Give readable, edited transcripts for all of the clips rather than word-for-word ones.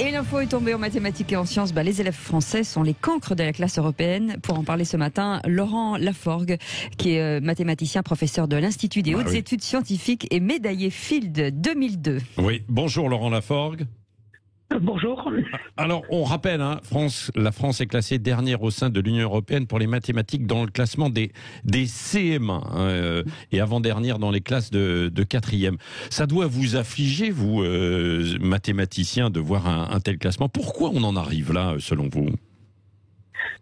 Et l'info est tombée en mathématiques et en sciences. Les élèves français sont les cancres de la classe européenne. Pour en parler ce matin, Laurent Laforgue, qui est mathématicien, professeur de l'Institut des hautes études scientifiques et médaillé Fields 2002. Oui, bonjour Laurent Laforgue. Bonjour. Alors, on rappelle, la France est classée dernière au sein de l'Union européenne pour les mathématiques dans le classement des CM1 et avant-dernière dans les classes de 4e. Ça doit vous affliger, vous, mathématiciens, de voir un tel classement. Pourquoi on en arrive là, selon vous ?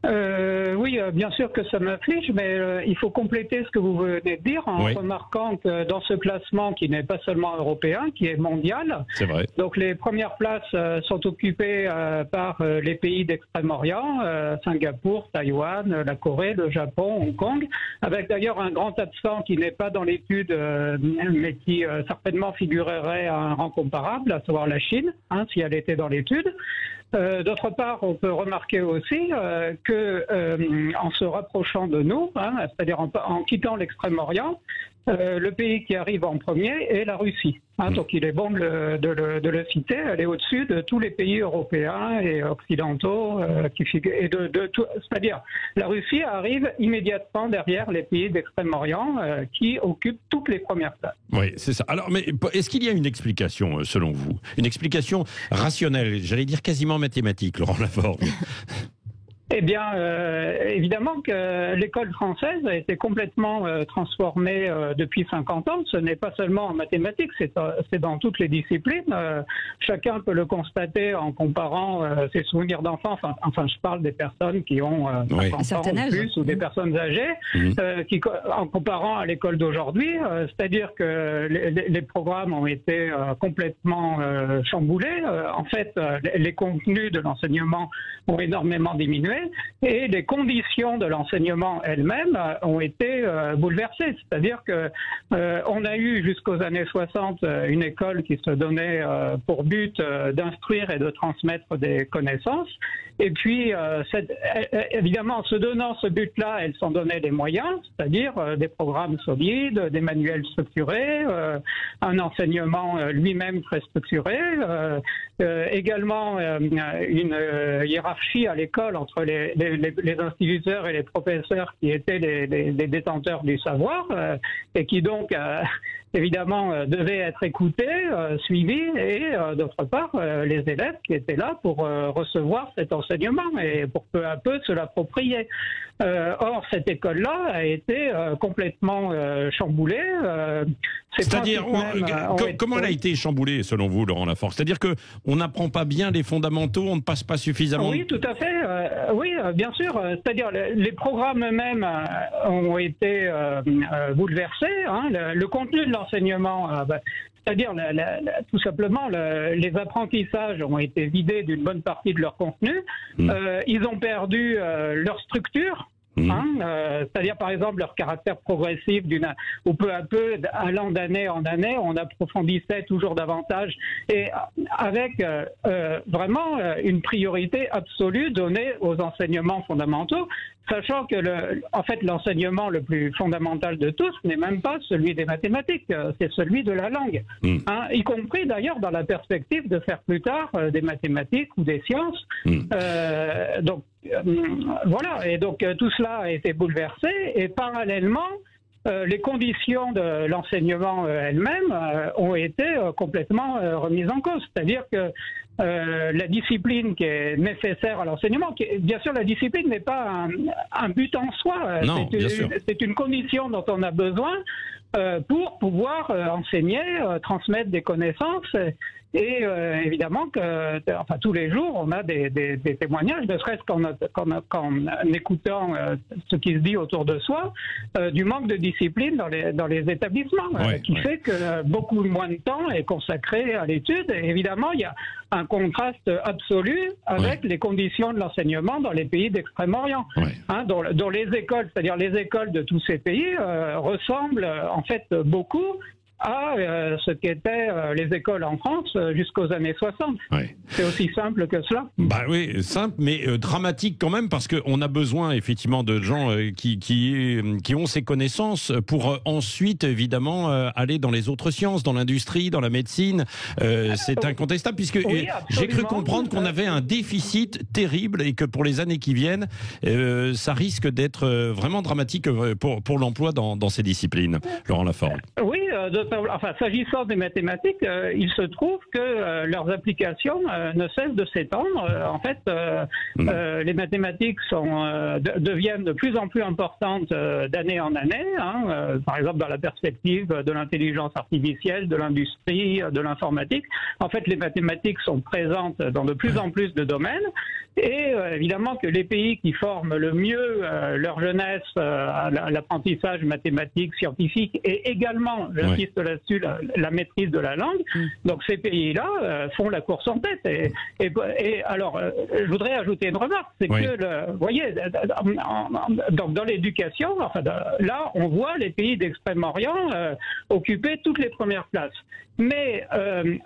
Oui, bien sûr que ça m'afflige, mais il faut compléter ce que vous venez de dire en remarquant que dans ce classement qui n'est pas seulement européen, qui est mondial, c'est vrai. Donc les premières places sont occupées par les pays d'Extrême-Orient, Singapour, Taïwan, la Corée, le Japon, Hong Kong, avec d'ailleurs un grand absent qui n'est pas dans l'étude, mais qui certainement figurerait à un rang comparable, à savoir la Chine, si elle était dans l'étude. D'autre part, on peut remarquer aussi que en se rapprochant de nous, c'est-à-dire en quittant l'Extrême-Orient, le pays qui arrive en premier est la Russie. Donc il est bon de le citer. Elle est au-dessus de tous les pays européens et occidentaux c'est-à-dire la Russie arrive immédiatement derrière les pays d'Extrême-Orient qui occupent toutes les premières places. Oui, c'est ça. Alors, mais est-ce qu'il y a une explication, selon vous ? Une explication rationnelle, j'allais dire quasiment mathématique, Laurent Laforgue. Eh bien, évidemment que l'école française a été complètement transformée depuis 50 ans. Ce n'est pas seulement en mathématiques, c'est dans toutes les disciplines. Chacun peut le constater en comparant ses souvenirs d'enfance. Enfin, je parle des personnes qui ont 50 ans ou plus, ou des personnes âgées, en comparant à l'école d'aujourd'hui. C'est-à-dire que les programmes ont été complètement chamboulés. En fait, les contenus de l'enseignement ont énormément diminué. Et les conditions de l'enseignement elles-mêmes ont été bouleversées. C'est-à-dire que on a eu jusqu'aux années 60 une école qui se donnait pour but d'instruire et de transmettre des connaissances. Et puis, évidemment, en se donnant ce but-là, elle s'en donnait des moyens, c'est-à-dire des programmes solides, des manuels structurés, un enseignement lui-même très structuré, également une hiérarchie à l'école entre les instituteurs et les professeurs qui étaient les détenteurs du savoir et qui donc évidemment devaient être écoutés, suivis et d'autre part les élèves qui étaient là pour recevoir cet enseignement et pour peu à peu se l'approprier. Or cette école-là a été complètement chamboulée. C'est-à-dire, comment elle a été chamboulée selon vous, Laurent Laforgue ? C'est-à-dire que on n'apprend pas bien les fondamentaux, on ne passe pas suffisamment. Oui, tout à fait. Oui, bien sûr. C'est-à-dire les programmes eux-mêmes ont été bouleversés. Le contenu de l'enseignement, c'est-à-dire tout simplement les apprentissages ont été vidés d'une bonne partie de leur contenu. Ils ont perdu leur structure. C'est-à-dire par exemple leur caractère progressif où peu à peu, allant d'année en année, on approfondissait toujours davantage et avec vraiment une priorité absolue donnée aux enseignements fondamentaux, sachant que en fait l'enseignement le plus fondamental de tous n'est même pas celui des mathématiques, c'est celui de la langue, y compris d'ailleurs dans la perspective de faire plus tard des mathématiques ou des sciences. Donc voilà, et donc tout cela a été bouleversé et parallèlement les conditions de l'enseignement elles-mêmes ont été complètement remises en cause. C'est-à-dire que la discipline qui est nécessaire à l'enseignement, bien sûr la discipline n'est pas un but en soi, c'est une condition dont on a besoin pour pouvoir enseigner, transmettre des connaissances. Et évidemment que, tous les jours, on a des témoignages, ne serait-ce qu'en écoutant ce qui se dit autour de soi, du manque de discipline dans les établissements, qui fait que beaucoup moins de temps est consacré à l'étude. Et évidemment, il y a un contraste absolu avec les conditions de l'enseignement dans les pays d'Extrême-Orient, dont les écoles, c'est-à-dire les écoles de tous ces pays, ressemblent en fait beaucoup à ce qu'étaient les écoles en France jusqu'aux années 60. Ouais. C'est aussi simple que cela. Bah oui, simple, mais dramatique quand même, parce qu'on a besoin effectivement de gens qui ont ces connaissances pour ensuite, évidemment, aller dans les autres sciences, dans l'industrie, dans la médecine. C'est incontestable, puisque Oui, j'ai cru comprendre qu'on avait un déficit terrible et que pour les années qui viennent, ça risque d'être vraiment dramatique pour l'emploi dans ces disciplines. Laurent Laforgue. Oui, enfin, s'agissant des mathématiques, il se trouve que leurs applications ne cessent de s'étendre. En fait, les mathématiques deviennent de plus en plus importantes d'année en année. Par exemple, dans la perspective de l'intelligence artificielle, de l'industrie, de l'informatique. En fait, les mathématiques sont présentes dans de plus en plus de domaines. Et évidemment que les pays qui forment le mieux leur jeunesse à l'apprentissage mathématique, scientifique et également, j'insiste là-dessus, la maîtrise de la langue, donc ces pays-là font la course en tête. Et alors, je voudrais ajouter une remarque, c'est que, vous voyez, donc dans l'éducation, enfin, là, on voit les pays d'Extrême-Orient occuper toutes les premières places. Mais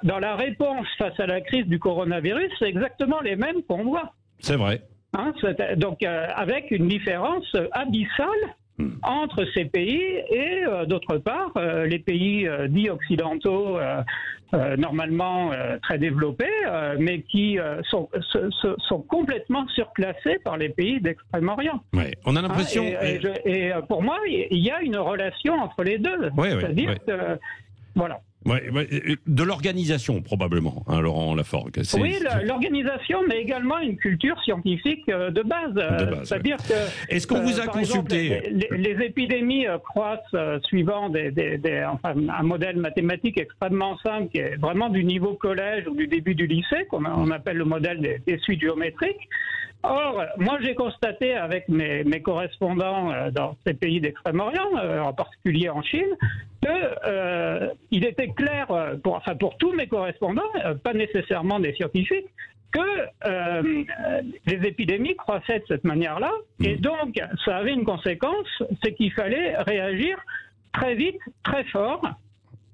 dans la réponse face à la crise du coronavirus, c'est exactement les mêmes qu'on voit. C'est vrai. Donc, avec une différence abyssale entre ces pays et, d'autre part, les pays dits occidentaux, normalement très développés, mais qui sont complètement surclassés par les pays d'Extrême-Orient. Ouais. On a l'impression... Et pour moi, il y a une relation entre les deux. C'est-à-dire que... Voilà. De l'organisation, probablement, Laurent Laforgue. Oui, l'organisation, mais également une culture scientifique de base. C'est-à-dire que... Est-ce qu'on vous a consulté les épidémies croissent suivant un modèle mathématique extrêmement simple, qui est vraiment du niveau collège ou du début du lycée, qu'on appelle le modèle des suites géométriques. Or, moi, j'ai constaté avec mes correspondants dans ces pays d'Extrême-Orient, en particulier en Chine, que il était clair pour tous mes correspondants, pas nécessairement des scientifiques, que les épidémies croissaient de cette manière-là, et donc ça avait une conséquence, c'est qu'il fallait réagir très vite, très fort,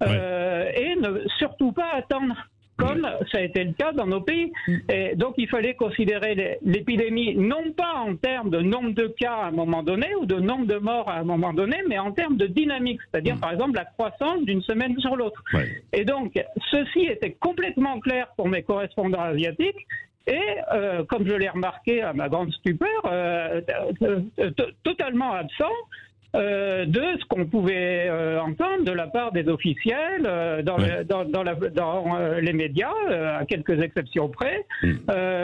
et ne surtout pas attendre, comme ça a été le cas dans nos pays. Et donc il fallait considérer l'épidémie non pas en termes de nombre de cas à un moment donné ou de nombre de morts à un moment donné, mais en termes de dynamique, c'est-à-dire par exemple la croissance d'une semaine sur l'autre. Et donc ceci était complètement clair pour mes correspondants asiatiques. Et comme je l'ai remarqué à ma grande stupeur, totalement absent de ce qu'on pouvait entendre de la part des officiels dans les médias, à quelques exceptions près,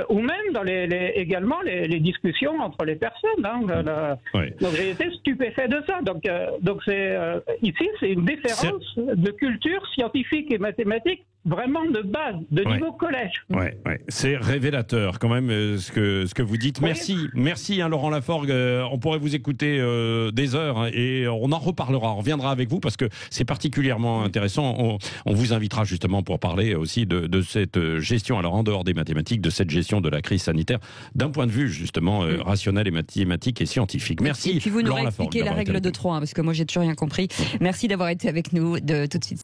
ou même également les discussions entre les personnes. Donc j'ai été stupéfait de ça. Donc ici, c'est une différence de culture scientifique et mathématique vraiment de base, de niveau collège. C'est révélateur quand même ce que vous dites. Merci Laurent Laforgue. On pourrait vous écouter des heures et on en reparlera. On reviendra avec vous parce que c'est particulièrement intéressant. On vous invitera justement pour parler aussi de cette gestion, alors en dehors des mathématiques, de cette gestion de la crise sanitaire d'un point de vue justement rationnel et mathématique et scientifique. Merci. Et puis vous nous expliquez la règle de 3 parce que moi j'ai toujours rien compris. Merci d'avoir été avec nous tout de suite.